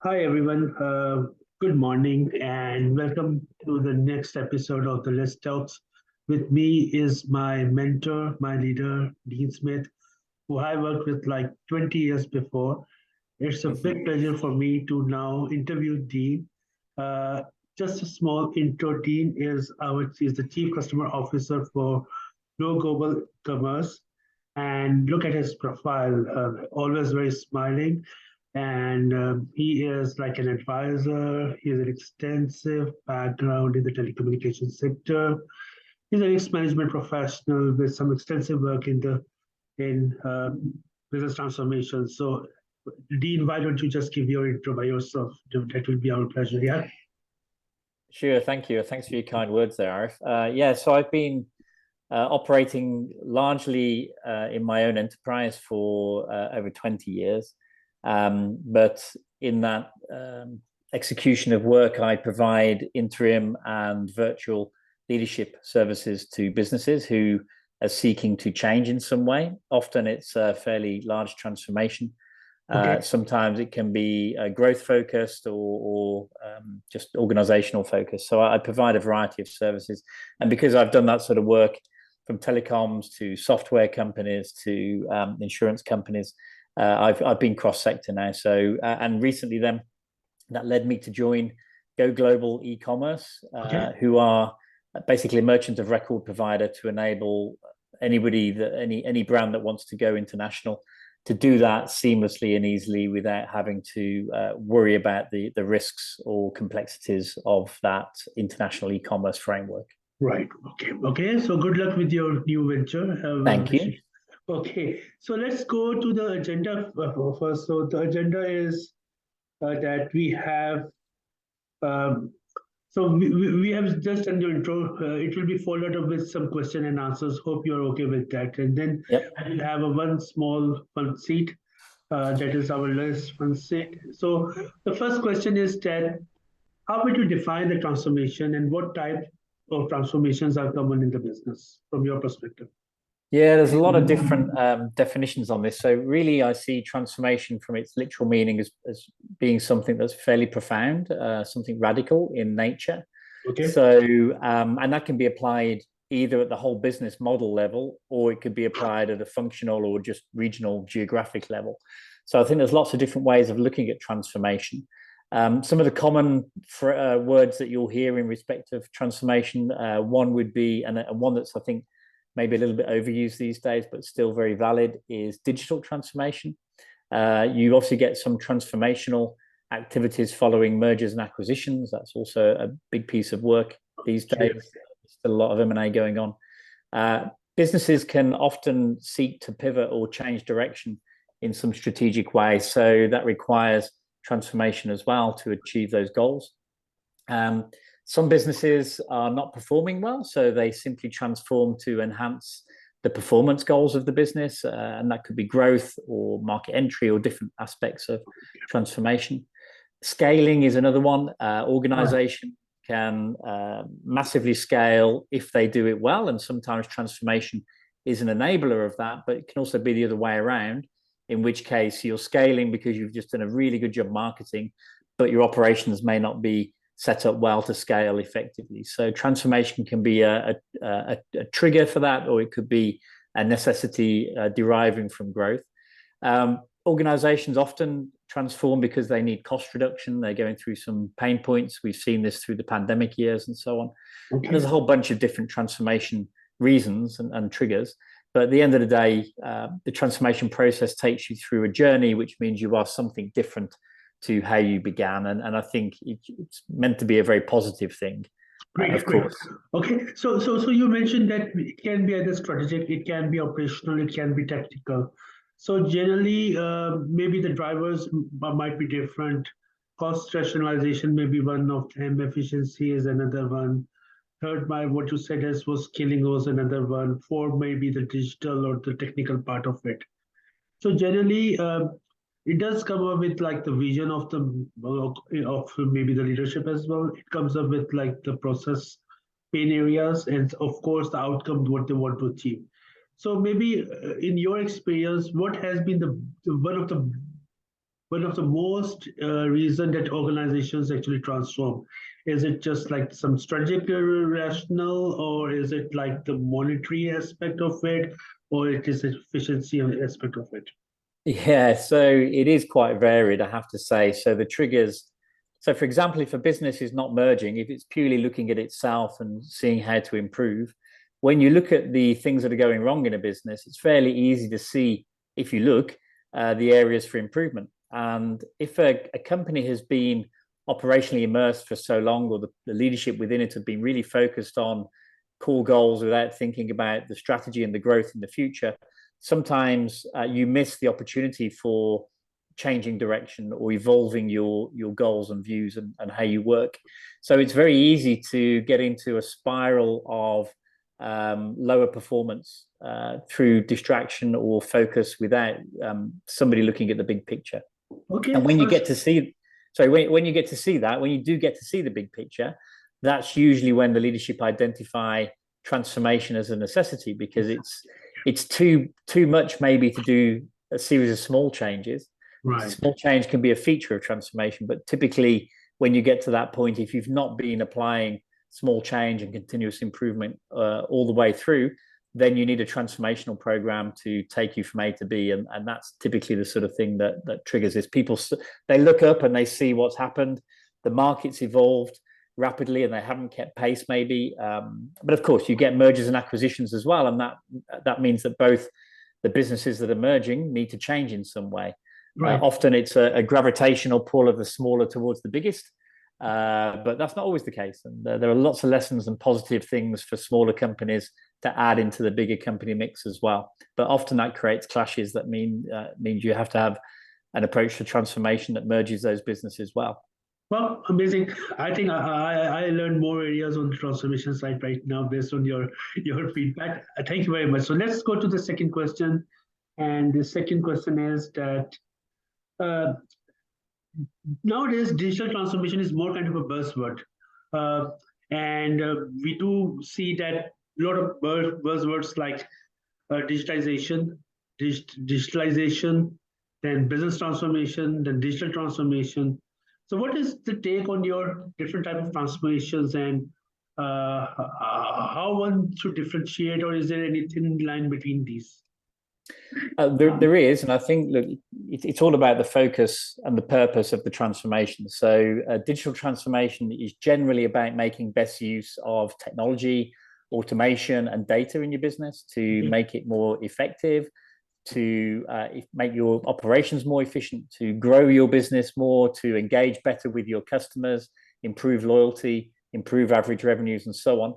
Hi, everyone. Good morning and welcome to the next episode of the Let's Talks. With me is my mentor, my leader, Dean Smith, who I worked with like 20 years before. It's a big pleasure for me to now interview Dean. Uh, just a small intro. Dean is the Chief Customer Officer for Flow Global Commerce. And look at his profile, always very smiling. And he is like an advisor. He has an extensive background in the telecommunications sector. He's a risk management professional with some extensive work in business transformation. So, Dean, why don't you just give your intro by yourself? That will be our pleasure. Yeah. Sure. Thank you. Thanks for your kind words there, Arif. So I've been operating largely in my own enterprise for over 20 years. But in that execution of work, I provide interim and virtual leadership services to businesses who are seeking to change in some way. Often it's a fairly large transformation. Sometimes it can be growth focused or just organizational focused. So I provide a variety of services. And because I've done that sort of work from telecoms to software companies to insurance companies, I've been cross-sector now. So and recently then that led me to join Go Global e-commerce, who are basically a merchant of record provider to enable anybody any brand that wants to go international to do that seamlessly and easily without having to worry about the risks or complexities of that international e-commerce framework. Right. Okay. So good luck with your new venture. Thank you. Okay. So let's go to the agenda first. So the agenda is that we have. So we have just done your intro. It will be followed up with some question and answers. Hope you're okay with that. And then we'll have a one small fun seat. That is our last fun seat. So the first question is that how would you define the transformation and what type of transformations are common in the business from your perspective? Yeah, there's a lot of different definitions on this. So really, I see transformation from its literal meaning as being something that's fairly profound, something radical in nature. So, and that can be applied either at the whole business model level, or it could be applied at a functional or just regional geographic level. So I think there's lots of different ways of looking at transformation. Some of the common words that you'll hear in respect of transformation, one would be, and one that's, I think, maybe a little bit overused these days, but still very valid, is digital transformation. You also get some transformational activities following mergers and acquisitions. That's also a big piece of work these days. There's still a lot of M&A going on. Businesses can often seek to pivot or change direction in some strategic way. So that requires transformation as well to achieve those goals. Some businesses are not performing well, so they simply transform to enhance the performance goals of the business, and that could be growth or market entry or different aspects of transformation. Scaling is another one. Organization can massively scale if they do it well, and sometimes transformation is an enabler of that, but it can also be the other way around, in which case you're scaling because you've just done a really good job marketing, but your operations may not be set up well to scale effectively. So transformation can be a trigger for that, or it could be a necessity deriving from growth. Organizations often transform because they need cost reduction. They're going through some pain points. We've seen this through the pandemic years and so on. And there's a whole bunch of different transformation reasons and triggers. But at the end of the day, the transformation process takes you through a journey, which means you are something different to how you began, and I think it's meant to be a very positive thing. Of course. Okay, so you mentioned that it can be either strategic, it can be operational, it can be tactical. So generally, maybe the drivers might be different. Cost rationalization may be one of them. Efficiency is another one. Third, by what you said as was scaling was another one. Four, maybe the digital or the technical part of it. So generally, it does come up with like the vision of maybe the leadership as well. It comes up with like the process pain areas and of course the outcome what they want to achieve. So maybe in your experience, what has been the one of the one of the most reason that organizations actually transform? Is it just like some strategic rational, or is it like the monetary aspect of it, or it is efficiency aspect of it? Yeah, so it is quite varied, I have to say. So the triggers, so for example, if a business is not merging, if it's purely looking at itself and seeing how to improve, when you look at the things that are going wrong in a business, it's fairly easy to see, if you look, the areas for improvement. And if a company has been operationally immersed for so long, or the leadership within it have been really focused on core goals without thinking about the strategy and the growth in the future, sometimes you miss the opportunity for changing direction or evolving your goals and views and how you work. So it's very easy to get into a spiral of lower performance through distraction or focus without somebody looking at the big picture. Okay. And when you get to see, sorry, when you get to see that, when you do get to see the big picture, that's usually when the leadership identify transformation as a necessity, because it's too much maybe to do a series of small changes. Right. Small change can be a feature of transformation, but typically when you get to that point, if you've not been applying small change and continuous improvement all the way through, then you need a transformational program to take you from A to B. And that's typically the sort of thing that triggers this. People, they look up and they see what's happened. The market's evolved rapidly and they haven't kept pace maybe. But of course, you get mergers and acquisitions as well. And that means that both the businesses that are merging need to change in some way. Right. Often it's a gravitational pull of the smaller towards the biggest. But that's not always the case. And there are lots of lessons and positive things for smaller companies to add into the bigger company mix as well. But often that creates clashes that means you have to have an approach to transformation that merges those businesses well. Well, amazing. I think I learned more areas on the transformation side right now based on your feedback. Thank you very much. So let's go to the second question. And the second question is that nowadays digital transformation is more kind of a buzzword. And we do see that a lot of buzzwords like digitization, then business transformation, then digital transformation. So what is the take on your different type of transformations, and how one should differentiate, or is there any thin line between these? There is, and I think, look, it's all about the focus and the purpose of the transformation. So digital transformation is generally about making best use of technology, automation, and data in your business to make it more effective, to make your operations more efficient, to grow your business more, to engage better with your customers, improve loyalty, improve average revenues, and so on.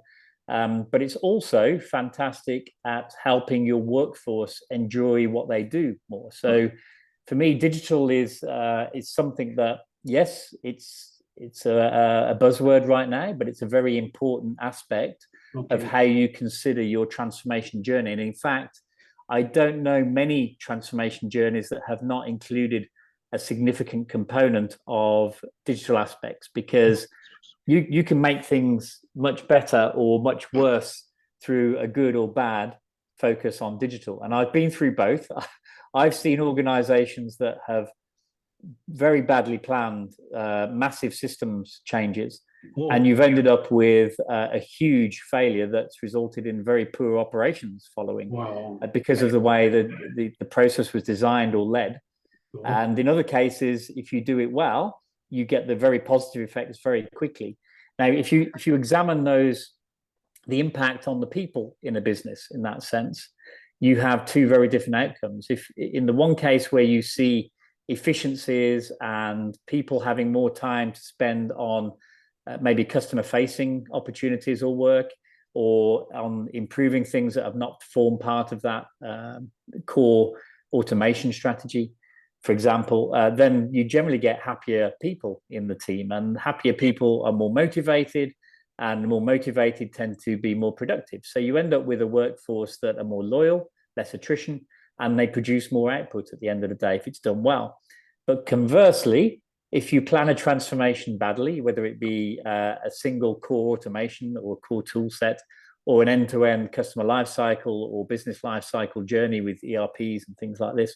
But it's also fantastic at helping your workforce enjoy what they do more. So for me, digital is something that, yes, it's a buzzword right now, but it's a very important aspect of how you consider your transformation journey. And in fact, I don't know many transformation journeys that have not included a significant component of digital aspects, because you can make things much better or much worse through a good or bad focus on digital. And I've been through both. I've seen organizations that have very badly planned massive systems changes, and you've ended up with a huge failure that's resulted in very poor operations following because of the way that the process was designed or led. And in other cases, if you do it well, you get the very positive effects very quickly. Now, if you examine the impact on the people in a business in that sense, you have two very different outcomes. If in the one case where you see efficiencies and people having more time to spend on maybe customer-facing opportunities or work, or on improving things that have not formed part of that core automation strategy, for example, then you generally get happier people in the team, and happier people are more motivated, and more motivated tend to be more productive. So you end up with a workforce that are more loyal, less attrition, and they produce more output at the end of the day if it's done well. But conversely, if you plan a transformation badly, whether it be a single core automation or core tool set, or an end-to-end customer lifecycle or business lifecycle journey with ERPs and things like this,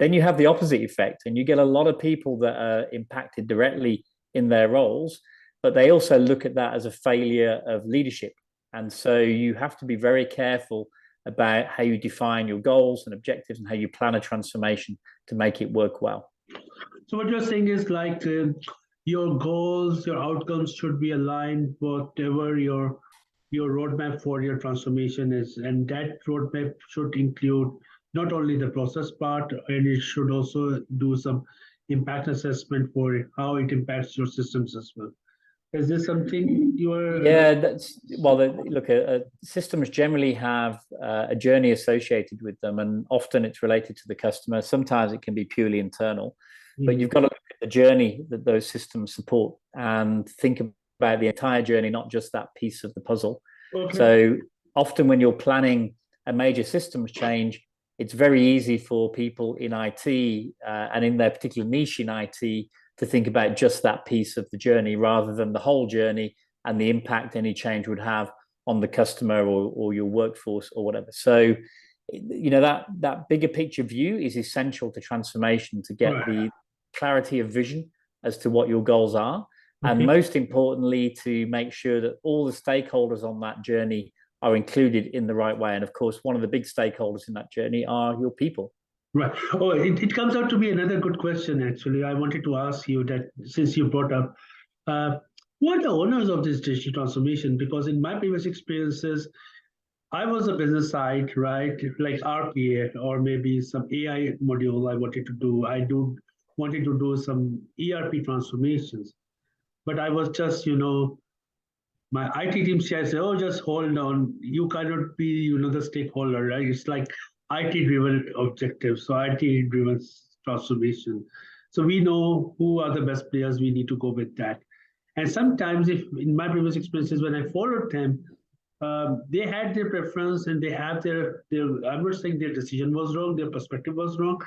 then you have the opposite effect, and you get a lot of people that are impacted directly in their roles, but they also look at that as a failure of leadership. And so you have to be very careful about how you define your goals and objectives and how you plan a transformation to make it work well. So what you're saying is like your goals, your outcomes should be aligned whatever your roadmap for your transformation is, and that roadmap should include not only the process part, and it should also do some impact assessment for how it impacts your systems as well. Is this something you are? Yeah, that's well. Look, systems generally have a journey associated with them, and often it's related to the customer. Sometimes it can be purely internal, but you've got to look at the journey that those systems support and think about the entire journey, not just that piece of the puzzle. Okay. So often when you're planning a major systems change, it's very easy for people in IT and in their particular niche in IT to think about just that piece of the journey rather than the whole journey and the impact any change would have on the customer or your workforce or whatever. So, that bigger picture view is essential to transformation, to get the clarity of vision as to what your goals are. And most importantly, to make sure that all the stakeholders on that journey are included in the right way. And of course, one of the big stakeholders in that journey are your people. Right. Oh, it comes out to be another good question, actually. I wanted to ask you that since you brought up, who are the owners of this digital transformation? Because in my previous experiences, I was a business side, right? Like RPA or maybe some AI module I wanted to do. Wanted to do some ERP transformations, but I was just, my IT team says, oh, just hold on. You cannot be, the stakeholder, right? It's like IT-driven objectives, so IT-driven transformation. So we know who are the best players. We need to go with that. And sometimes, if in my previous experiences, when I followed them, they had their preference and they have their. I'm not saying their decision was wrong, their perspective was wrong,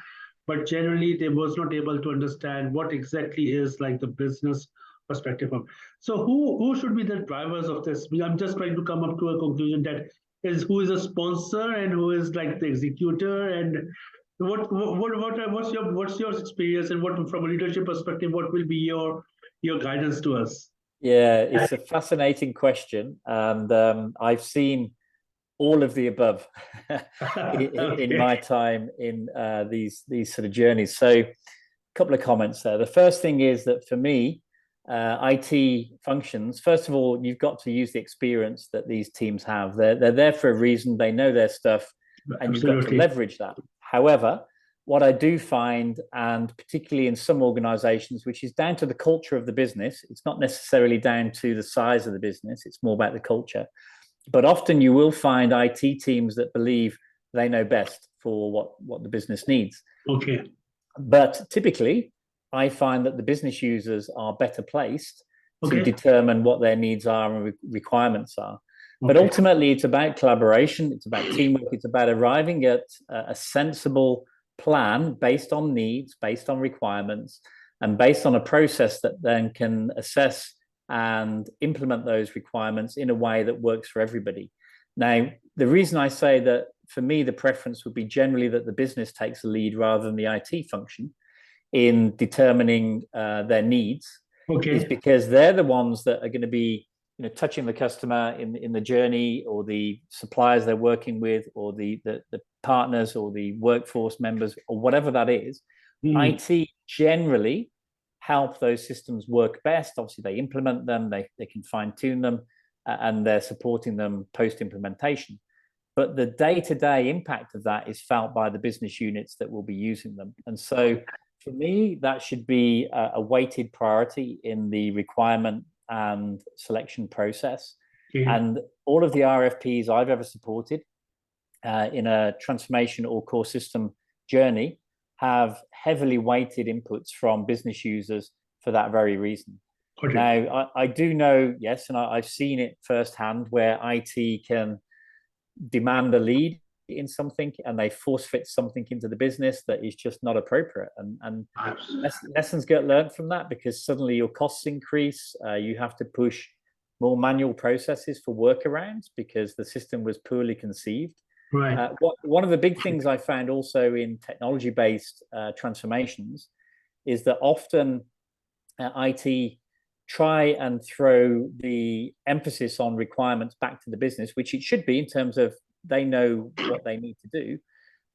but generally they was not able to understand what exactly is like the business perspective of. So who should be the drivers of this? I'm just trying to come up to a conclusion that is who is a sponsor and who is like the executor, and what's your experience, and what from a leadership perspective, what will be your guidance to us? Yeah, it's a fascinating question, and I've seen all of the above in my time in these sort of journeys. So, a couple of comments there. The first thing is that for me, IT functions, first of all, you've got to use the experience that these teams have. They're there for a reason. They know their stuff, and you've got to leverage that. However, what I do find, and particularly in some organizations, which is down to the culture of the business, it's not necessarily down to the size of the business, it's more about the culture. But often you will find IT teams that believe they know best for what the business needs. Okay. But typically, I find that the business users are better placed to determine what their needs are and requirements are. But ultimately, it's about collaboration, it's about teamwork, it's about arriving at a sensible plan based on needs, based on requirements, and based on a process that then can assess and implement those requirements in a way that works for everybody. Now, the reason I say that for me, the preference would be generally that the business takes the lead rather than the IT function in determining their needs is because they're the ones that are going to be touching the customer in the journey, or the suppliers they're working with, or the partners or the workforce members, or whatever that is. IT generally help those systems work best. Obviously, they implement them, they can fine-tune them, and they're supporting them post-implementation. But the day-to-day impact of that is felt by the business units that will be using them. And so for me, that should be a weighted priority in the requirement and selection process. And all of the RFPs I've ever supported in a transformation or core system journey have heavily weighted inputs from business users for that very reason. Now, I do know, yes, and I've seen it firsthand, where IT can demand a lead in something and they force fit something into the business that is just not appropriate, and lessons get learned from that, because suddenly your costs increase. You have to push more manual processes for workarounds because the system was poorly conceived. Right. One of the big things I found also in technology-based transformations is that often IT try and throw the emphasis on requirements back to the business, which it should be in terms of they know what they need to do.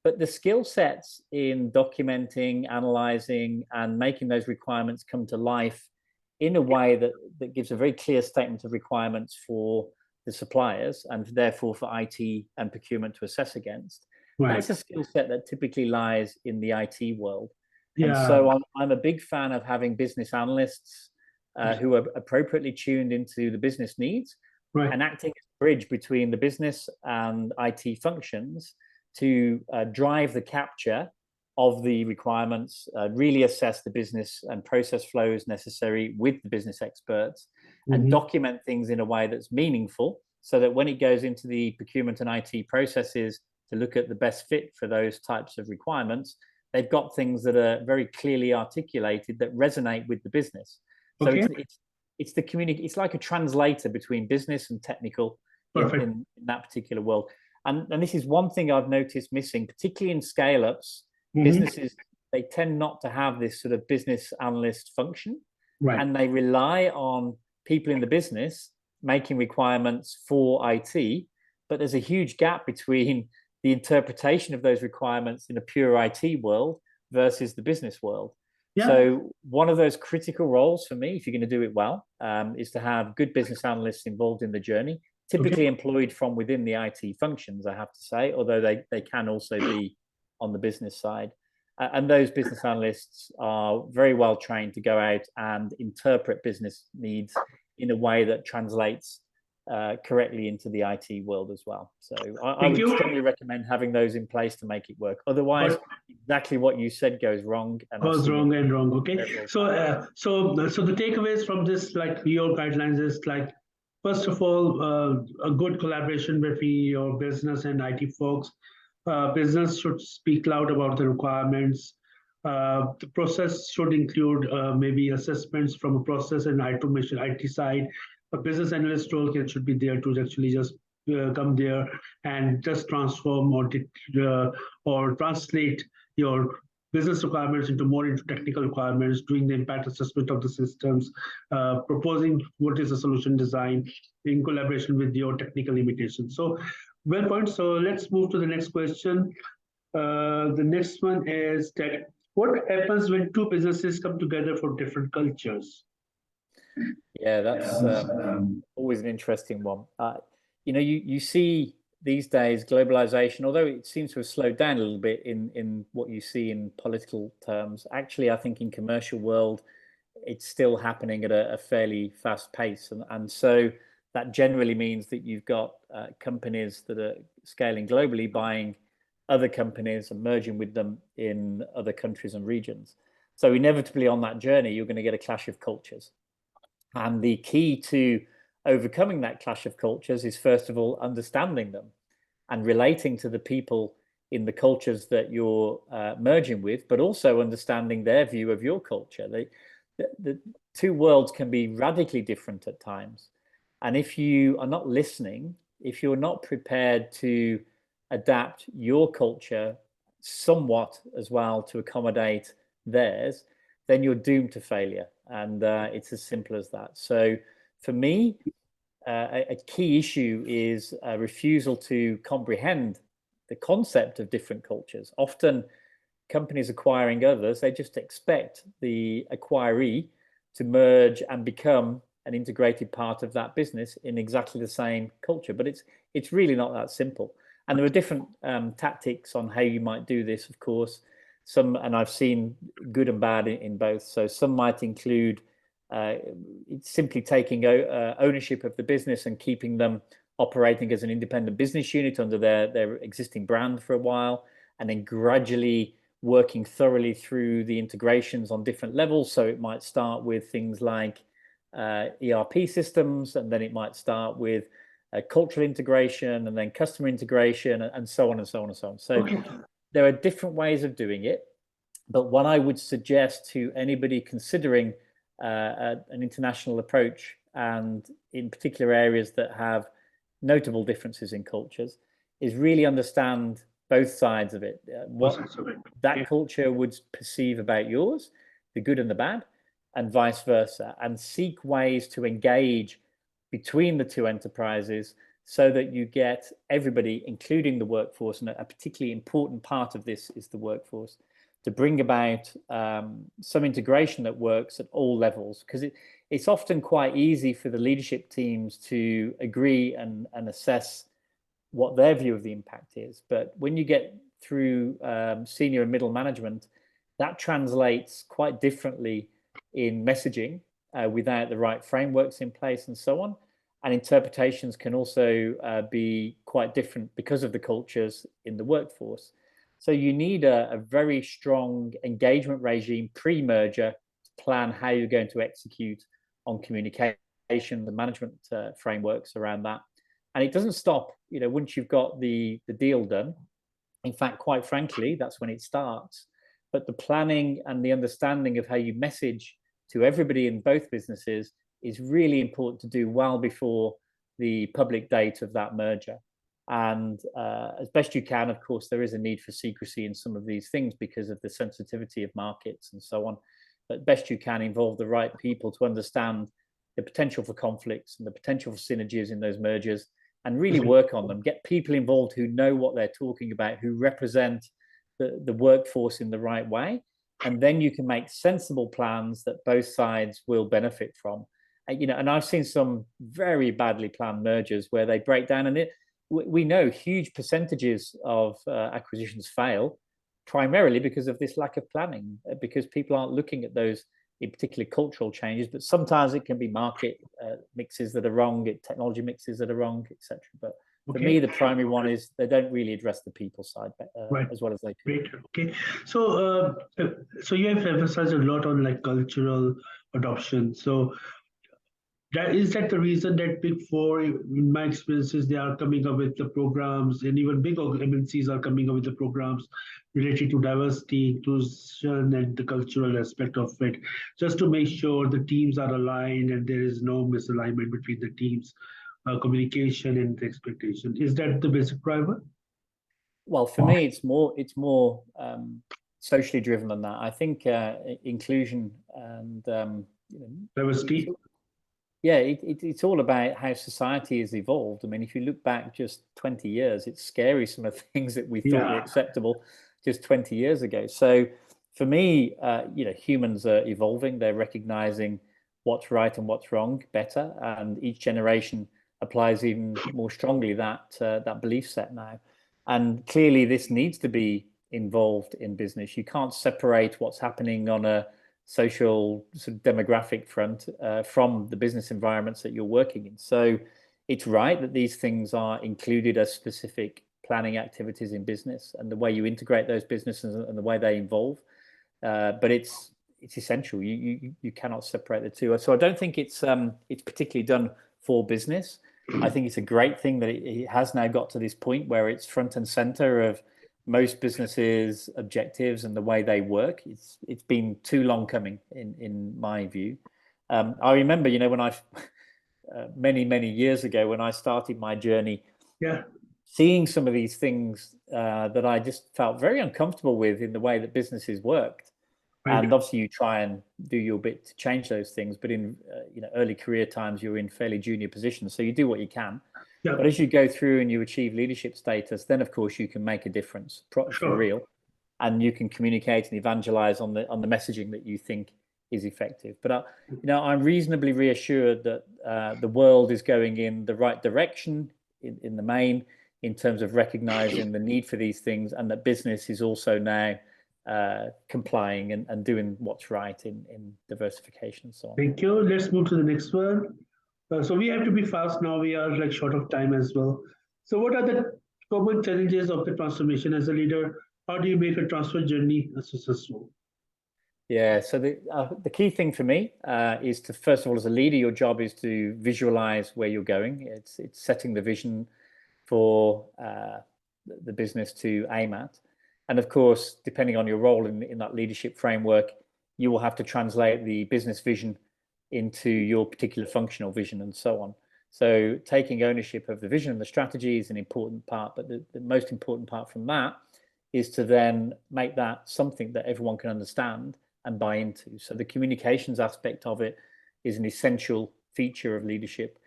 But the skill sets in documenting, analyzing, and making those requirements come to life in a way that gives a very clear statement of requirements for the suppliers and therefore for IT and procurement to assess against. Right. That's a skill set that typically lies in the IT world. Yeah. And so I'm a big fan of having business analysts who are appropriately tuned into the business needs, right, and acting as a bridge between the business and IT functions to drive the capture of the requirements, really assess the business and process flows necessary with the business experts, and document things in a way that's meaningful so that when it goes into the procurement and IT processes to look at the best fit for those types of requirements, they've got things that are very clearly articulated that resonate with the business. So it's the it's like a translator between business and technical in that particular world. And this is one thing I've noticed missing, particularly in scale-ups. Businesses, they tend not to have this sort of business analyst function, right, and they rely on people in the business making requirements for IT, but there's a huge gap between the interpretation of those requirements in a pure IT world versus the business world. Yeah. So one of those critical roles for me, if you're going to do it well, is to have good business analysts involved in the journey, typically employed from within the IT functions, I have to say, although they can also be on the business side. And those business analysts are very well trained to go out and interpret business needs in a way that translates correctly into the IT world as well. So I would strongly recommend having those in place to make it work. Otherwise, exactly what you said goes wrong. Okay. So the takeaways from this, like your guidelines, is like, first of all, a good collaboration between your business and IT folks. Business should speak loud about the requirements. The process should include maybe assessments from a process and automation IT side. A business analyst role should be there to actually just come there and just transform or translate your business requirements into technical requirements, doing the impact assessment of the systems, proposing what is the solution design in collaboration with your technical limitations. So, well point. So let's move to the next question. The next one is that what happens when two businesses come together for different cultures? Yeah, that's always an interesting one. You see these days globalization, although it seems to have slowed down a little bit in what you see in political terms. Actually, I think in commercial world, it's still happening at a fairly fast pace. And so that generally means that you've got companies that are scaling globally, buying other companies and merging with them in other countries and regions. So inevitably on that journey, you're going to get a clash of cultures. And the key to overcoming that clash of cultures is, first of all, understanding them and relating to the people in the cultures that you're merging with, but also understanding their view of your culture. The two worlds can be radically different at times. And if you are not listening, if you're not prepared to adapt your culture somewhat as well to accommodate theirs, then you're doomed to failure. And it's as simple as that. So for me, a key issue is a refusal to comprehend the concept of different cultures. Often companies acquiring others, they just expect the acquiree to merge and become an integrated part of that business in exactly the same culture. But it's really not that simple. And there are different tactics on how you might do this, of course. Some, and I've seen good and bad in both. So some might include simply taking ownership of the business and keeping them operating as an independent business unit under their existing brand for a while, and then gradually working thoroughly through the integrations on different levels. So it might start with things like ERP systems, and then it might start with cultural integration, and then customer integration, and so on and so on and so on. So there are different ways of doing it, but what I would suggest to anybody considering an international approach, and in particular areas that have notable differences in cultures, is really understand both sides of it, what that culture would perceive about yours, the good and the bad, and vice versa, and seek ways to engage between the two enterprises so that you get everybody, including the workforce, and a particularly important part of this is the workforce, to bring about some integration that works at all levels, because it's often quite easy for the leadership teams to agree and assess what their view of the impact is. But when you get through senior and middle management, that translates quite differently in messaging without the right frameworks in place and so on. And interpretations can also be quite different because of the cultures in the workforce. So you need a very strong engagement regime pre-merger to plan how you're going to execute on communication, the management frameworks around that. And it doesn't stop, once you've got the deal done. In fact, quite frankly, that's when it starts. But the planning and the understanding of how you message to everybody in both businesses is really important to do well before the public date of that merger. And as best you can, of course, there is a need for secrecy in some of these things because of the sensitivity of markets and so on. But best you can involve the right people to understand the potential for conflicts and the potential for synergies in those mergers, and really work on them. Get people involved who know what they're talking about, who represent the workforce in the right way. And then you can make sensible plans that both sides will benefit from. And I've seen some very badly planned mergers where they break down, and we know huge percentages of acquisitions fail primarily because of this lack of planning, because people aren't looking at those in particular cultural changes, but sometimes it can be market mixes that are wrong, technology mixes that are wrong, etc. But for me, the primary one is they don't really address the people side as well as they could. Great. Okay. So you have emphasized a lot on like cultural adoption. So that the reason that Big Four, in my experiences, they are coming up with the programs, and even big MNCs are coming up with the programs related to diversity, inclusion, and the cultural aspect of it, just to make sure the teams are aligned and there is no misalignment between the teams, communication and the expectation. Is that the basic driver? Well, for me, it's more socially driven than that. I think inclusion and diversity. Yeah, it's all about how society has evolved. I mean, if you look back just 20 years, it's scary, some of the things that we thought were acceptable just 20 years ago. So for me, humans are evolving. They're recognizing what's right and what's wrong better. And each generation applies even more strongly that belief set now. And clearly this needs to be involved in business. You can't separate what's happening on a social sort of demographic front from the business environments that you're working in. So it's right that these things are included as specific planning activities in business, and the way you integrate those businesses and the way they evolve. But it's essential. You cannot separate the two. So I don't think it's particularly done for business. I think it's a great thing that it has now got to this point where it's front and center of most businesses' objectives and the way they work. It's been too long coming, in my view. I remember, when I many years ago when I started my journey, seeing some of these things that I just felt very uncomfortable with in the way that businesses worked. Right. And obviously, you try and do your bit to change those things. But in early career times, you're in fairly junior positions, so you do what you can. Yeah. But as you go through and you achieve leadership status, then of course you can make a difference for real, and you can communicate and evangelize on the messaging that you think is effective. But I'm reasonably reassured that the world is going in the right direction in the main, in terms of recognizing the need for these things, and that business is also now complying and doing what's right in diversification and so on. Thank you. Let's move to the next one. So we have to be fast now. We are like short of time as well. So what are the common challenges of the transformation as a leader? How do you make a transfer journey successful? Yeah, so the key thing for me is to, first of all, as a leader, your job is to visualize where you're going. It's setting the vision for the business to aim at. And of course, depending on your role in that leadership framework, you will have to translate the business vision into your particular functional vision and so on. So taking ownership of the vision and the strategy is an important part, but the most important part from that is to then make that something that everyone can understand and buy into. So the communications aspect of it is an essential feature of leadership,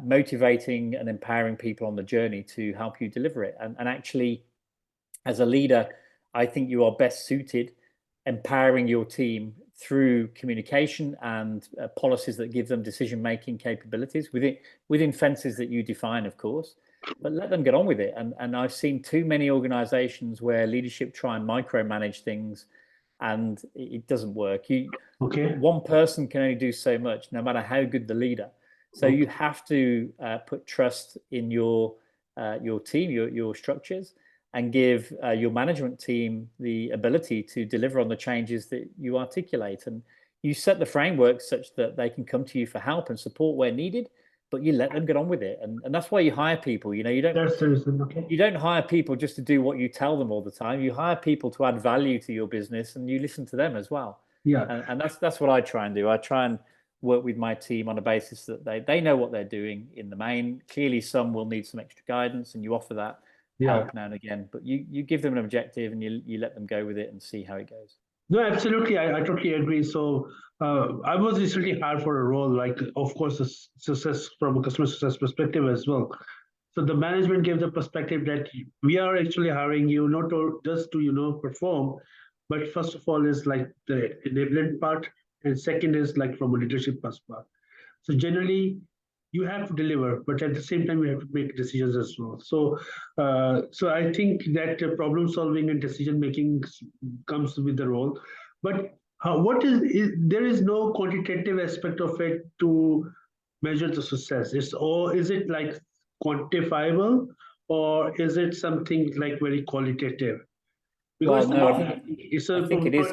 motivating and empowering people on the journey to help you deliver it. And actually, as a leader, I think you are best suited empowering your team through communication and policies that give them decision-making capabilities within fences that you define, of course, but let them get on with it. And I've seen too many organizations where leadership try and micromanage things, and it doesn't work. One person can only do so much, no matter how good the leader. So you have to put trust in your team, your structures, and give your management team the ability to deliver on the changes that you articulate. And you set the framework such that they can come to you for help and support where needed, but you let them get on with it. And that's why you hire people. You don't hire people just to do what you tell them all the time. You hire people to add value to your business, and you listen to them as well. And that's what I try and do. I try and work with my team on a basis that they know what they're doing in the main. Clearly, some will need some extra guidance, and you offer that help now and again, but you give them an objective and you let them go with it and see how it goes. No, absolutely. I totally agree. So I was recently hired for a role, like, of course, a success from a customer success perspective as well. So the management gave the perspective that we are actually hiring you not just to perform, but first of all is like the enablement part, and second is like from a leadership perspective. So generally, you have to deliver, but at the same time, you have to make decisions as well. So I think that problem solving and decision making comes with the role. But what is there is no quantitative aspect of it to measure the success. Is it like quantifiable, or is it something like very qualitative? Because well, no, I think it is.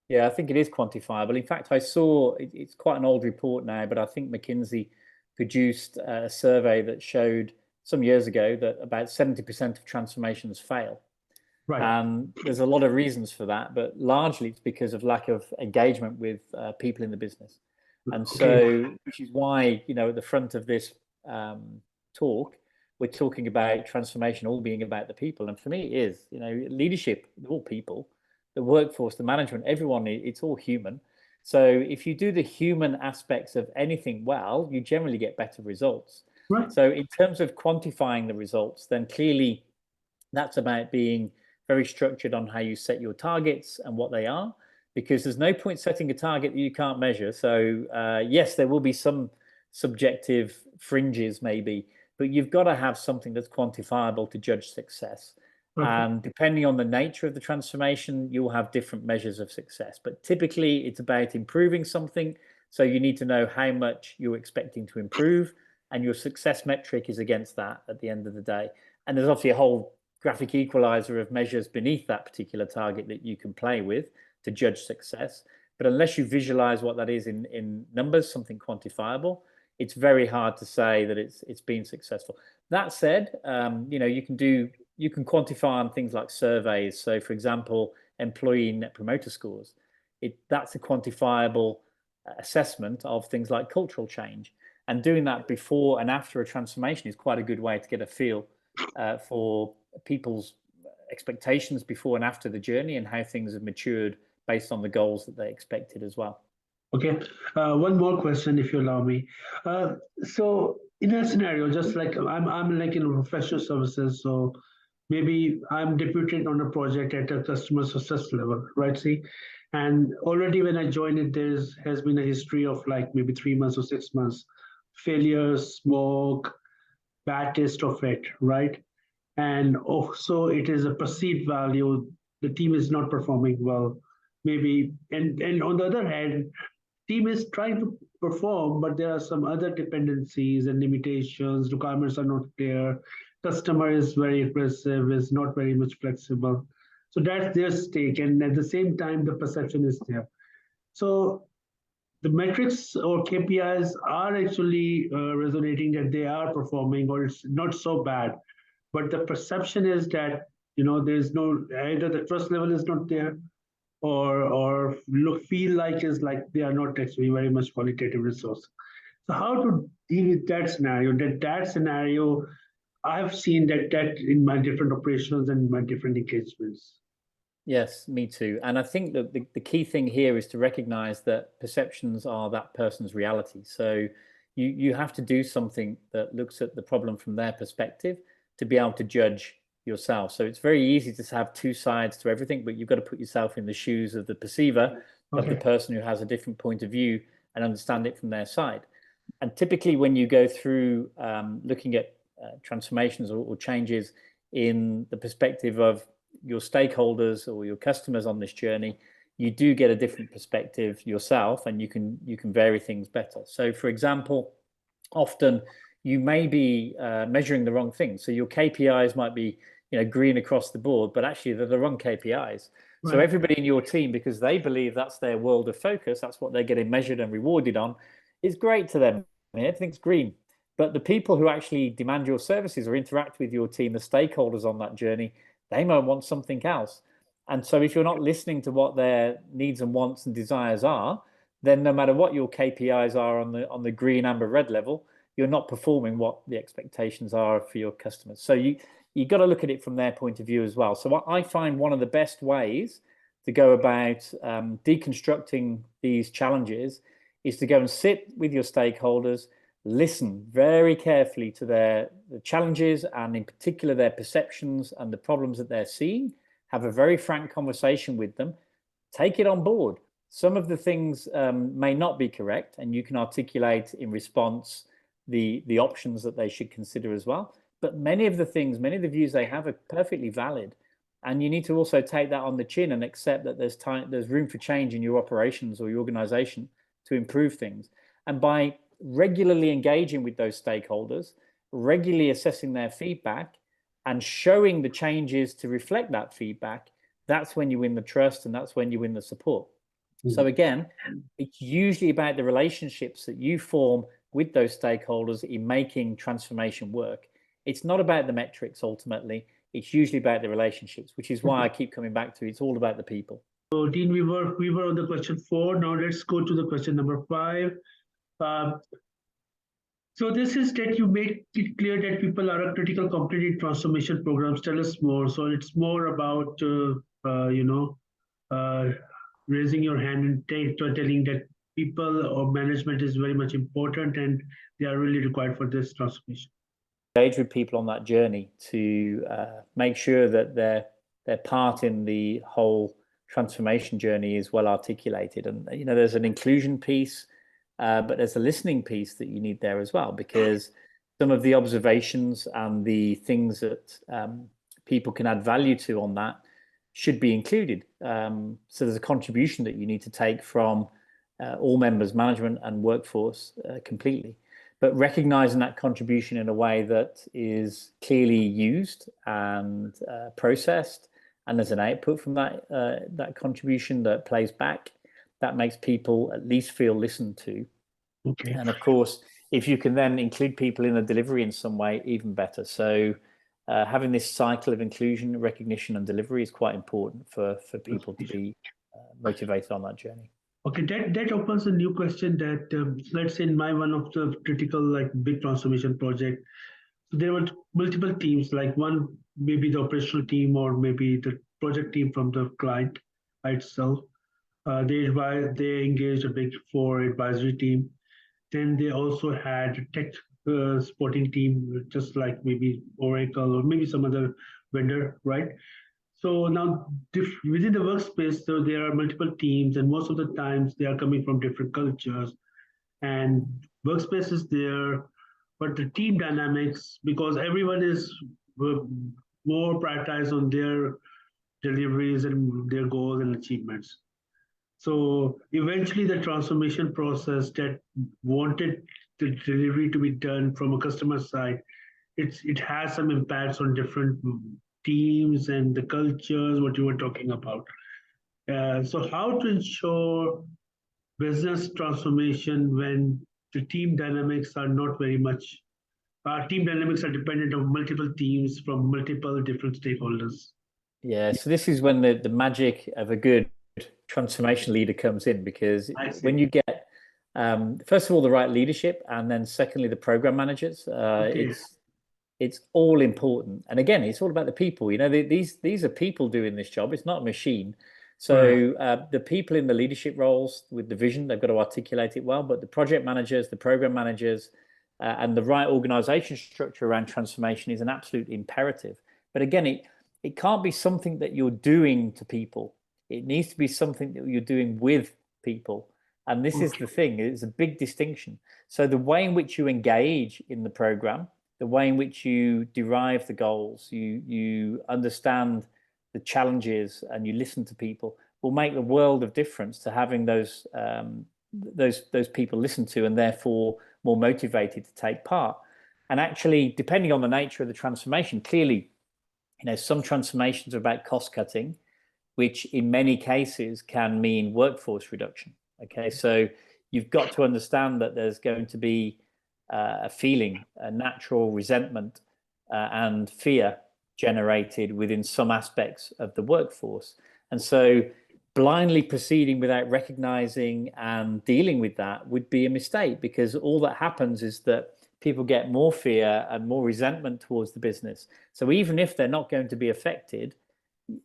Yeah, I think it is quantifiable. In fact, I saw it's quite an old report now, but I think McKinsey produced a survey that showed some years ago that about 70% of transformations fail. Right. And there's a lot of reasons for that, but largely it's because of lack of engagement with people in the business. And so, which is why, at the front of this talk, we're talking about transformation all being about the people. And for me, it is, leadership, all people, the workforce, the management, everyone, it's all human. So if you do the human aspects of anything well, you generally get better results. Right. So in terms of quantifying the results, then clearly that's about being very structured on how you set your targets and what they are, because there's no point setting a target that you can't measure. So yes, there will be some subjective fringes maybe, but you've got to have something that's quantifiable to judge success. And depending on the nature of the transformation, you'll have different measures of success. But typically, it's about improving something. So you need to know how much you're expecting to improve, and your success metric is against that at the end of the day. And there's obviously a whole graphic equalizer of measures beneath that particular target that you can play with to judge success. But unless you visualize what that is in numbers, something quantifiable, it's very hard to say that it's been successful. That said, you can quantify on things like surveys. So, for example, employee net promoter scores. That's a quantifiable assessment of things like cultural change. And doing that before and after a transformation is quite a good way to get a feel for people's expectations before and after the journey and how things have matured based on the goals that they expected as well. Okay, one more question, if you allow me. So, in a scenario, just like I'm like in professional services, so maybe I'm deputed on a project at a customer success level, right? See, and already when I joined it, has been a history of like maybe 3 months or 6 months, failures, smoke, bad taste of it, right? And also, it is a perceived value. The team is not performing well, maybe, and on the other hand, team is trying to perform, but there are some other dependencies and limitations. Requirements are not clear. Customer is very aggressive, is not very much flexible. So that's their stake. And at the same time, the perception is there. So the metrics or KPIs are actually resonating that they are performing, or it's not so bad. But the perception is that, there's no, either the trust level is not there, or feel like is like they are not actually very much qualitative resource. So how to deal with that scenario. That scenario, I've seen that in my different operations and my different engagements. Yes, me too. And I think that the key thing here is to recognize that perceptions are that person's reality. So you have to do something that looks at the problem from their perspective to be able to judge yourself. So it's very easy to have two sides to everything, but you've got to put yourself in the shoes of the perceiver, of the person who has a different point of view and understand it from their side. And typically when you go through looking at transformations or changes in the perspective of your stakeholders or your customers on this journey, you do get a different perspective yourself, and you can vary things better. So for example, often you may be measuring the wrong thing. So your KPIs might be green across the board, but actually they're the wrong KPIs. Right. So everybody in your team, because they believe that's their world of focus, that's what they're getting measured and rewarded on, is great to them. Everything's green. But the people who actually demand your services or interact with your team, the stakeholders on that journey, they might want something else. And so if you're not listening to what their needs and wants and desires are, then no matter what your KPIs are on the green, amber, red level, you're not performing what the expectations are for your customers. So you got to look at it from their point of view as well. So I find one of the best ways to go about deconstructing these challenges is to go and sit with your stakeholders, listen very carefully to the challenges and in particular their perceptions and the problems that they're seeing, have a very frank conversation with them, take it on board. Some of the things may not be correct, and you can articulate in response the options that they should consider as well. But many of the views they have are perfectly valid. And you need to also take that on the chin and accept that there's room for change in your operations or your organization to improve things. And by regularly engaging with those stakeholders, regularly assessing their feedback and showing the changes to reflect that feedback, that's when you win the trust and that's when you win the support. So again, it's usually about the relationships that you form with those stakeholders in making transformation work. It's not about the metrics ultimately. It's usually about the relationships, which is why I keep coming back to it's all about the people. So Dean, we were on the question 4. Now let's go to the question number 5. So this is that you made it clear that people are a critical component in transformation programs. Tell us more. So it's more about raising your hand and telling that people or management is very much important and they are really required for this transformation. Engage with people on that journey to make sure that their part in the whole transformation journey is well articulated. And there's an inclusion piece, but there's a listening piece that you need there as well, because some of the observations and the things that people can add value to on that should be included. So there's a contribution that you need to take from all members, management and workforce completely. But recognizing that contribution in a way that is clearly used and processed, and there's an output from that contribution that plays back, that makes people at least feel listened to. Okay. And of course, if you can then include people in the delivery in some way, even better. So having this cycle of inclusion, recognition and delivery is quite important for people to be motivated on that journey. Okay, that opens a new question that let's say in one of the critical big transformation project, so there were multiple teams, like one maybe the operational team or maybe the project team from the client itself. They engaged a big 4 advisory team. Then they also had a tech supporting team, just like maybe Oracle or maybe some other vendor, right? So now within the workspace, so there are multiple teams, and most of the times they are coming from different cultures. And workspace is there, but the team dynamics, because everyone is more prioritized on their deliveries and their goals and achievements. So eventually the transformation process that wanted the delivery to be done from a customer side, it has some impacts on different teams and the cultures, what you were talking about. So how to ensure business transformation when the team dynamics are not very much, team dynamics are dependent on multiple teams from multiple different stakeholders. Yeah, so this is when the magic of a good transformation leader comes in, because when you get First of all, the right leadership, and then secondly, the program managers. It's all important. And again, it's all about the people. You know, these are people doing this job. It's not a machine. So the people in the leadership roles with the vision, they've got to articulate it well, but the project managers, the program managers, and the right organization structure around transformation is an absolute imperative. But again, it can't be something that you're doing to people. It needs to be something that you're doing with people. And this is the thing, it's a big distinction. So the way in which you engage in the program, the way in which you derive the goals, you understand the challenges and you listen to people will make the world of difference to having those people listened to and therefore more motivated to take part. And actually, depending on the nature of the transformation, clearly, you know, some transformations are about cost cutting, which in many cases can mean workforce reduction. Okay, so you've got to understand that there's going to be a feeling, a natural resentment and fear generated within some aspects of the workforce. And so blindly proceeding without recognizing and dealing with that would be a mistake, because all that happens is that people get more fear and more resentment towards the business. So even if they're not going to be affected,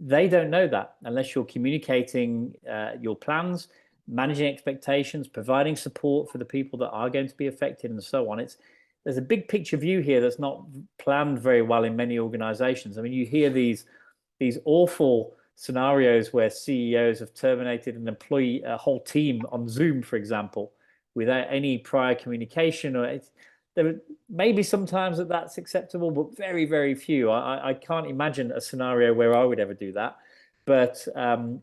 they don't know that unless you're communicating your plans, managing expectations, providing support for the people that are going to be affected, and so on. There's a big picture view here that's not planned very well in many organizations. I mean, you hear these awful scenarios where CEOs have terminated a whole team on Zoom, for example, without any prior communication. There maybe sometimes that's acceptable, but very, very few. I can't imagine a scenario where I would ever do that. But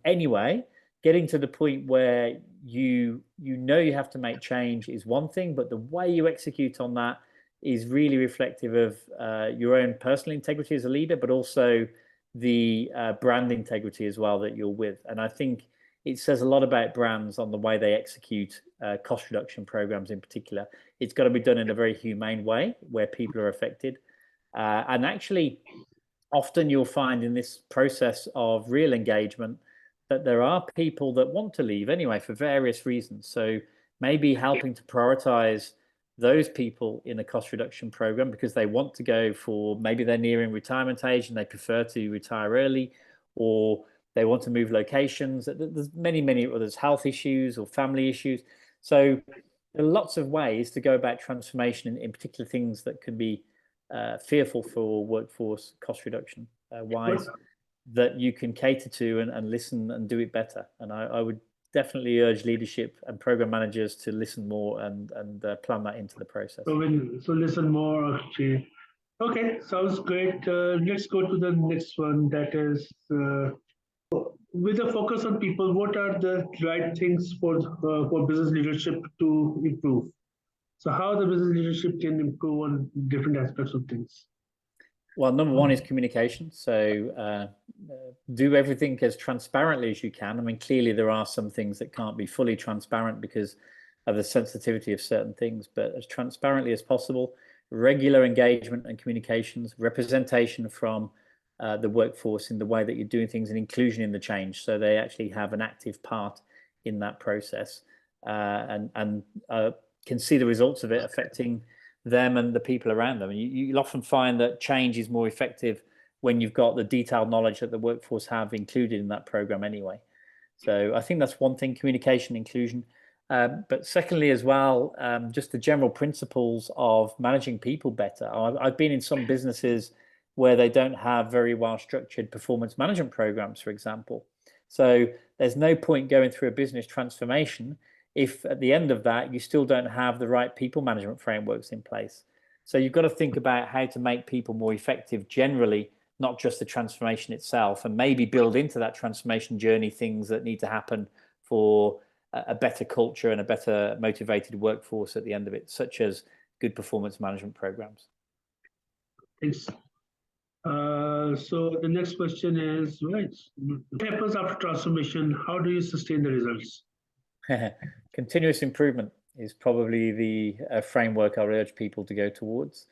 anyway, getting to the point where you know you have to make change is one thing, but the way you execute on that is really reflective of your own personal integrity as a leader, but also the brand integrity as well that you're with. And I think it says a lot about brands on the way they execute cost reduction programs in particular. It's got to be done in a very humane way where people are affected. And actually, often you'll find in this process of real engagement that there are people that want to leave anyway for various reasons. So maybe helping to prioritize those people in a cost reduction program because they want to go for, maybe they're nearing retirement age and they prefer to retire early, or they want to move locations. There's many others, health issues or family issues. So there are lots of ways to go about transformation in particular things that can be fearful for workforce cost reduction wise, that you can cater to and listen and do it better. And I would definitely urge leadership and program managers to listen more and plan that into the process. So listen more, actually. Okay, sounds great. Let's go to the next one. That is, with a focus on people, what are the right things for business leadership to improve? So how the business leadership can improve on different aspects of things? Well, number one is communication. So do everything as transparently as you can. I mean, clearly there are some things that can't be fully transparent because of the sensitivity of certain things, but as transparently as possible, regular engagement and communications, representation from the workforce in the way that you're doing things, and inclusion in the change. So they actually have an active part in that process and can see the results of it affecting them and the people around them. And you'll often find that change is more effective when you've got the detailed knowledge that the workforce have included in that program anyway. So I think that's one thing, communication, inclusion. But secondly as well, just the general principles of managing people better. I've been in some businesses where they don't have very well structured performance management programs, for example. So there's no point going through a business transformation if at the end of that, you still don't have the right people management frameworks in place. So you've got to think about how to make people more effective generally, not just the transformation itself, and maybe build into that transformation journey things that need to happen for a better culture and a better motivated workforce at the end of it, such as good performance management programs. Thanks. So the next question is, right, what happens after transformation? How do you sustain the results? Continuous improvement is probably the framework I urge people to go towards.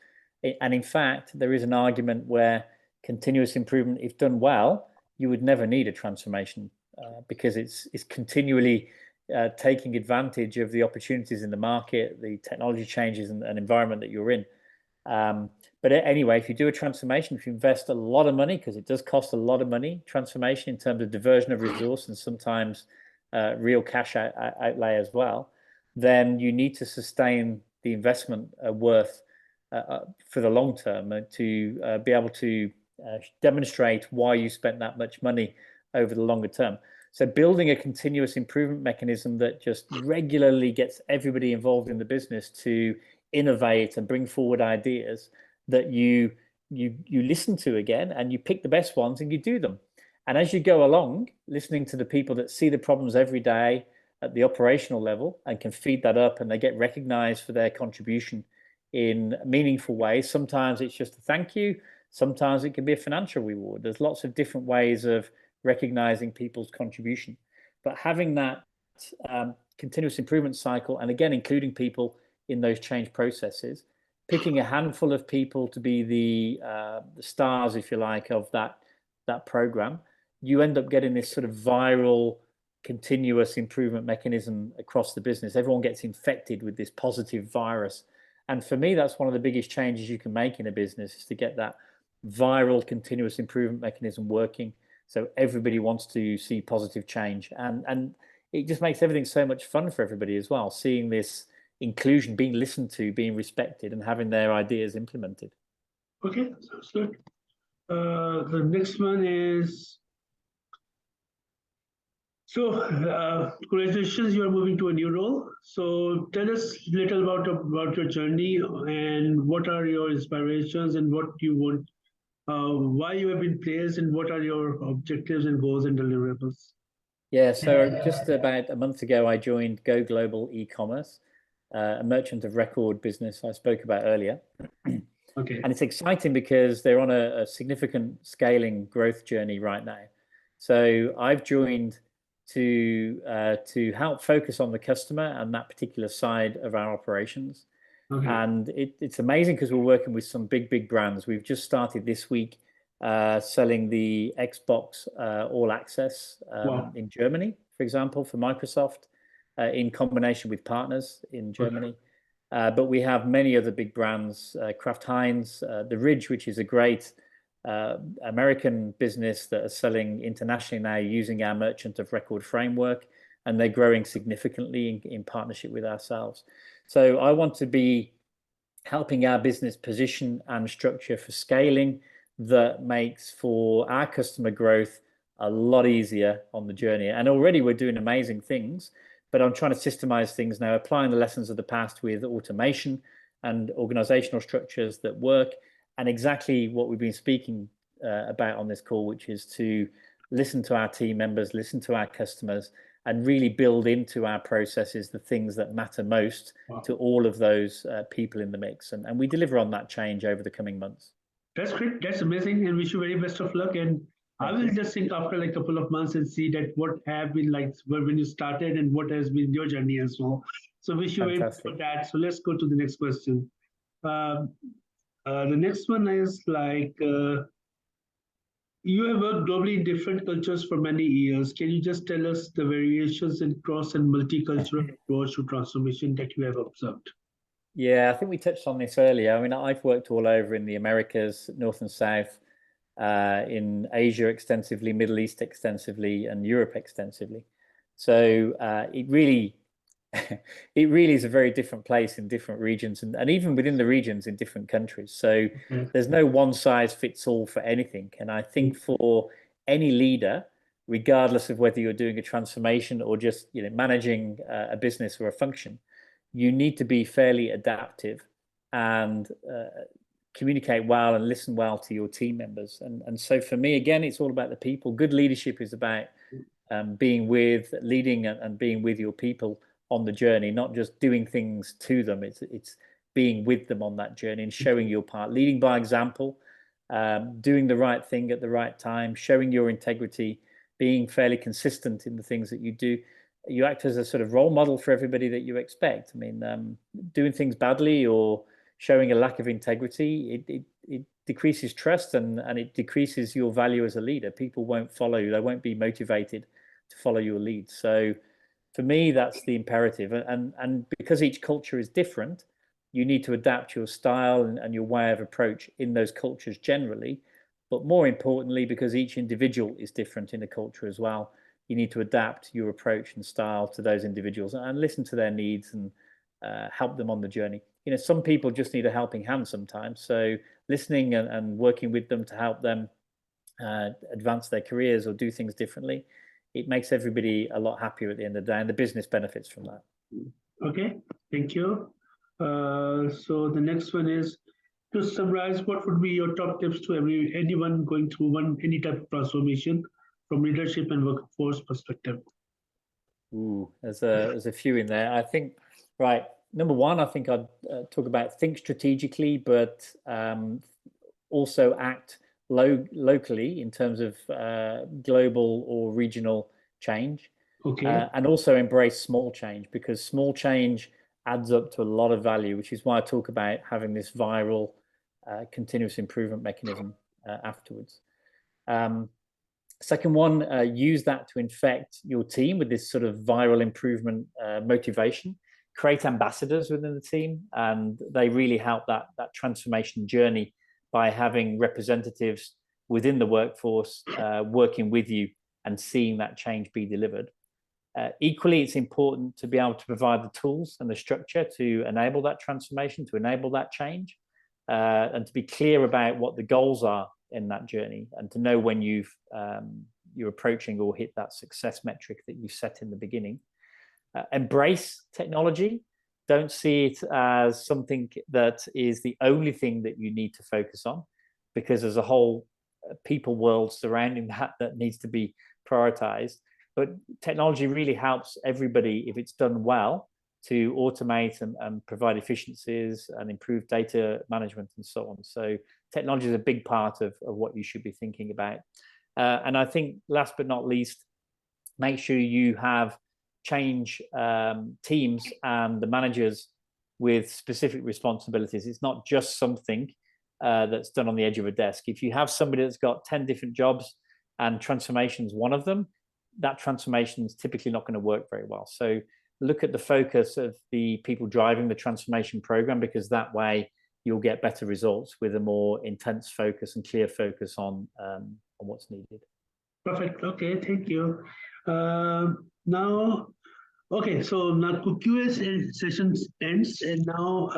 And in fact, there is an argument where continuous improvement, if done well, you would never need a transformation because it's continually taking advantage of the opportunities in the market, the technology changes and environment that you're in. But anyway, if you do a transformation, if you invest a lot of money, because it does cost a lot of money, transformation in terms of diversion of resource and sometimes real cash outlay as well, then you need to sustain the investment worth for the long term to be able to demonstrate why you spent that much money over the longer term. So building a continuous improvement mechanism that just regularly gets everybody involved in the business to innovate and bring forward ideas that you listen to again, and you pick the best ones and you do them. And as you go along, listening to the people that see the problems every day at the operational level and can feed that up, and they get recognized for their contribution in meaningful ways. Sometimes it's just a thank you. Sometimes it can be a financial reward. There's lots of different ways of recognizing people's contribution. But having that continuous improvement cycle, and again, including people in those change processes, picking a handful of people to be the stars, if you like, of that program, you end up getting this sort of viral continuous improvement mechanism across the business. Everyone gets infected with this positive virus. And for me, that's one of the biggest changes you can make in a business, is to get that viral continuous improvement mechanism working. So everybody wants to see positive change. And it just makes everything so much fun for everybody as well, seeing this inclusion, being listened to, being respected, and having their ideas implemented. Okay, sounds good. The next one is, so congratulations, you are moving to a new role. So tell us a little about your journey, and what are your inspirations, and what you want, why you have been placed, and what are your objectives and goals and deliverables. Yeah, so just about a month ago, I joined Go Global E-commerce, a merchant of record business I spoke about earlier. Okay. And it's exciting because they're on a significant scaling growth journey right now. So I've joined to help focus on the customer and that particular side of our operations. Okay. And it's amazing because we're working with some big brands. We've just started this week selling the Xbox All Access wow. in Germany, for example, for Microsoft, in combination with partners in Germany. Okay. But we have many other big brands, Kraft Heinz, The Ridge, which is a great American business that are selling internationally now using our merchant of record framework, and they're growing significantly in partnership with ourselves. So I want to be helping our business position and structure for scaling that makes for our customer growth a lot easier on the journey. And already we're doing amazing things, but I'm trying to systemize things now, applying the lessons of the past with automation and organizational structures that work, and exactly what we've been speaking about on this call, which is to listen to our team members, listen to our customers, and really build into our processes the things that matter most wow. to all of those people in the mix. And we deliver on that change over the coming months. That's great. That's amazing. And wish you very best of luck. And I will just think after like a couple of months and see that what have been like when you started and what has been your journey as well. So wish you very much for that. So let's go to the next question. The next one is like, you have worked globally in different cultures for many years. Can you just tell us the variations in cross and multicultural approach to transformation that you have observed? Yeah, I think we touched on this earlier. I mean, I've worked all over in the Americas, North and South, in Asia extensively, Middle East extensively, and Europe extensively. So it really is a very different place in different regions, and even within the regions in different countries. So there's no one size fits all for anything. And I think for any leader, regardless of whether you're doing a transformation or just managing a business or a function, you need to be fairly adaptive and communicate well and listen well to your team members. And so for me, again, it's all about the people. Good leadership is about leading and being with your people on the journey, not just doing things to them. It's being with them on that journey and showing your part, leading by example, doing the right thing at the right time, showing your integrity, being fairly consistent in the things that you do. You act as a sort of role model for everybody that you expect. I mean, doing things badly or showing a lack of integrity, it decreases trust and it decreases your value as a leader. People won't follow you. They won't be motivated to follow your lead. So For me, that's the imperative. And because each culture is different, you need to adapt your style and your way of approach in those cultures generally. But more importantly, because each individual is different in the culture as well, you need to adapt your approach and style to those individuals and listen to their needs and help them on the journey. Some people just need a helping hand sometimes. So listening and working with them to help them advance their careers or do things differently, it makes everybody a lot happier at the end of the day, and the business benefits from that. Okay, thank you. So the next one is, to summarize, what would be your top tips to anyone going through any type of transformation from leadership and workforce perspective? Ooh, there's a few in there. I think, right, number one, I think I'd talk about think strategically, but also act locally in terms of global or regional change. Okay. And also embrace small change, because small change adds up to a lot of value, which is why I talk about having this viral continuous improvement mechanism afterwards. Second one, use that to infect your team with this sort of viral improvement motivation. Create ambassadors within the team, and they really help that transformation journey by having representatives within the workforce working with you and seeing that change be delivered. Equally, it's important to be able to provide the tools and the structure to enable that transformation, to enable that change, and to be clear about what the goals are in that journey, and to know when you're approaching or hit that success metric that you set in the beginning. Embrace technology. Don't see it as something that is the only thing that you need to focus on, because there's a whole people world surrounding that needs to be prioritized. But technology really helps everybody, if it's done well, to automate and provide efficiencies and improve data management and so on. So technology is a big part of what you should be thinking about. And I think last but not least, make sure you have change teams and the managers with specific responsibilities. It's not just something that's done on the edge of a desk. If you have somebody that's got 10 different jobs and transformation is one of them, that transformation is typically not going to work very well. So look at the focus of the people driving the transformation program, because that way you'll get better results with a more intense focus and clear focus on what's needed. Perfect. Okay, thank you. Now, okay, so now Q&A session ends, and now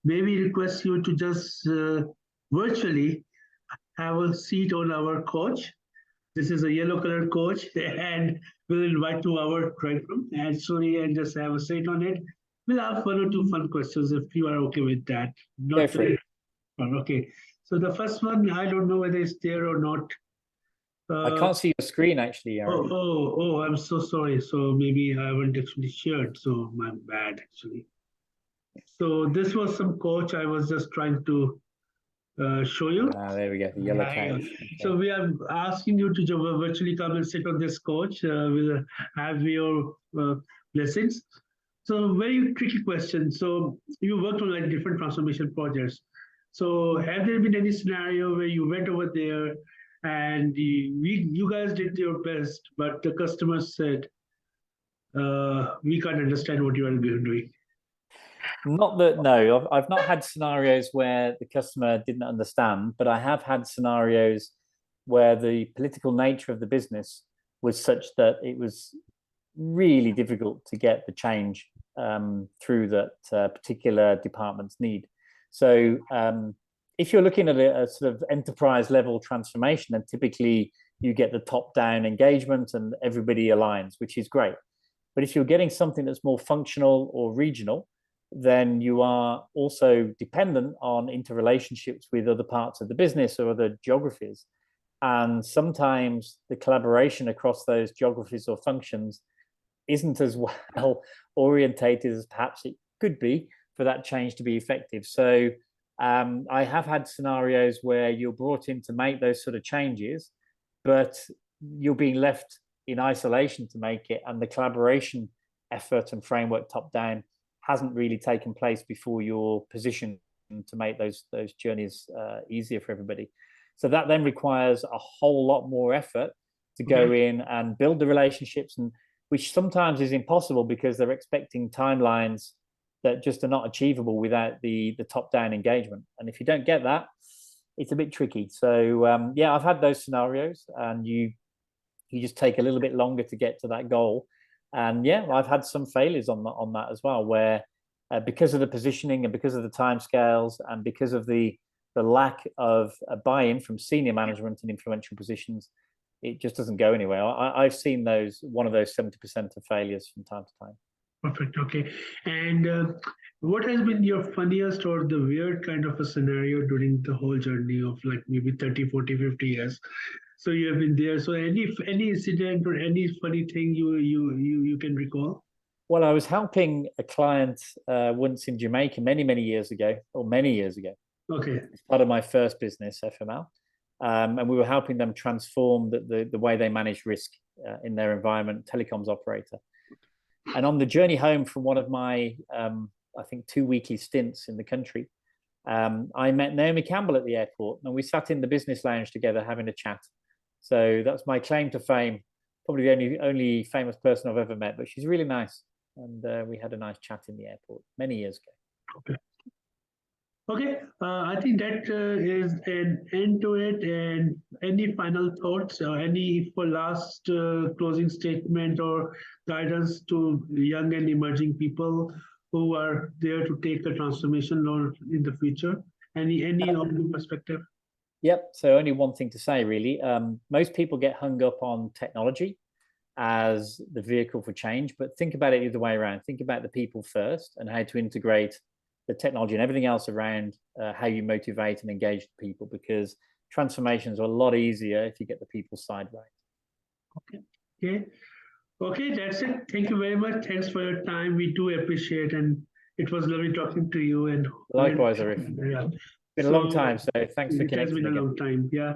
may we request you to just virtually have a seat on our couch. This is a yellow colored coach, and we'll invite to our right room actually and just have a seat on it. We'll have one or two fun questions if you are okay with that. Not very fun. Okay. So the first one, I don't know whether it's there or not. I can't see your screen actually, Aaron. Oh, I'm so sorry. So maybe I haven't actually shared. So my bad actually. So this was some coach I was just trying to show you. There we go, the yellow couch. Okay. So we are asking you to virtually come and sit on this couch. We'll have your blessings. So very tricky question. So you worked on like different transformation projects. So have there been any scenario where you went over there and you guys did your best, but the customer said, we can't understand what you are doing? No, I've not had scenarios where the customer didn't understand, but I have had scenarios where the political nature of the business was such that it was really difficult to get the change through that particular department's need. So if you're looking at a sort of enterprise level transformation, then typically you get the top-down engagement and everybody aligns, which is great. But if you're getting something that's more functional or regional, then you are also dependent on interrelationships with other parts of the business or other geographies. And sometimes the collaboration across those geographies or functions isn't as well orientated as perhaps it could be for that change to be effective. So I have had scenarios where you're brought in to make those sort of changes, but you're being left in isolation to make it, and the collaboration effort and framework top down hasn't really taken place before you're positioned to make those journeys easier for everybody. So that then requires a whole lot more effort to go in and build the relationships and which sometimes is impossible because they're expecting timelines that just are not achievable without the top-down engagement. And if you don't get that, it's a bit tricky. So yeah, I've had those scenarios, and you just take a little bit longer to get to that goal. And yeah, I've had some failures on that as well, where because of the positioning and because of the timescales and because of the lack of buy-in from senior management in influential positions, it just doesn't go anywhere. I've seen one of those 70% of failures from time to time. Perfect. Okay. And what has been your funniest or the weird kind of a scenario during the whole journey of like maybe 30, 40, 50 years? So you have been there. So any incident or any funny thing you can recall? Well, I was helping a client once in Jamaica many years ago, Okay. As part of my first business, FML. And we were helping them transform the way they manage risk in their environment, telecoms operator. And on the journey home from one of my, I think, 2 weekly stints in the country, I met Naomi Campbell at the airport, and we sat in the business lounge together having a chat. So that's my claim to fame, probably the only famous person I've ever met, but she's really nice. And we had a nice chat in the airport many years ago. Okay. Okay, I think that is an end to it. And any final thoughts, any for last closing statement or guidance to young and emerging people who are there to take a transformation or in the future? Any of your perspective? Yep. So only one thing to say, really. Most people get hung up on technology as the vehicle for change, but think about it the other way around. Think about the people first and how to integrate the technology and everything else around how you motivate and engage the people, because transformations are a lot easier if you get the people side right. Okay, that's it. Thank you very much. Thanks for your time. We do appreciate, and it was lovely talking to you. And likewise, Arif. Yeah. Been a long time, so thanks for connecting. It has been a long time. Yeah.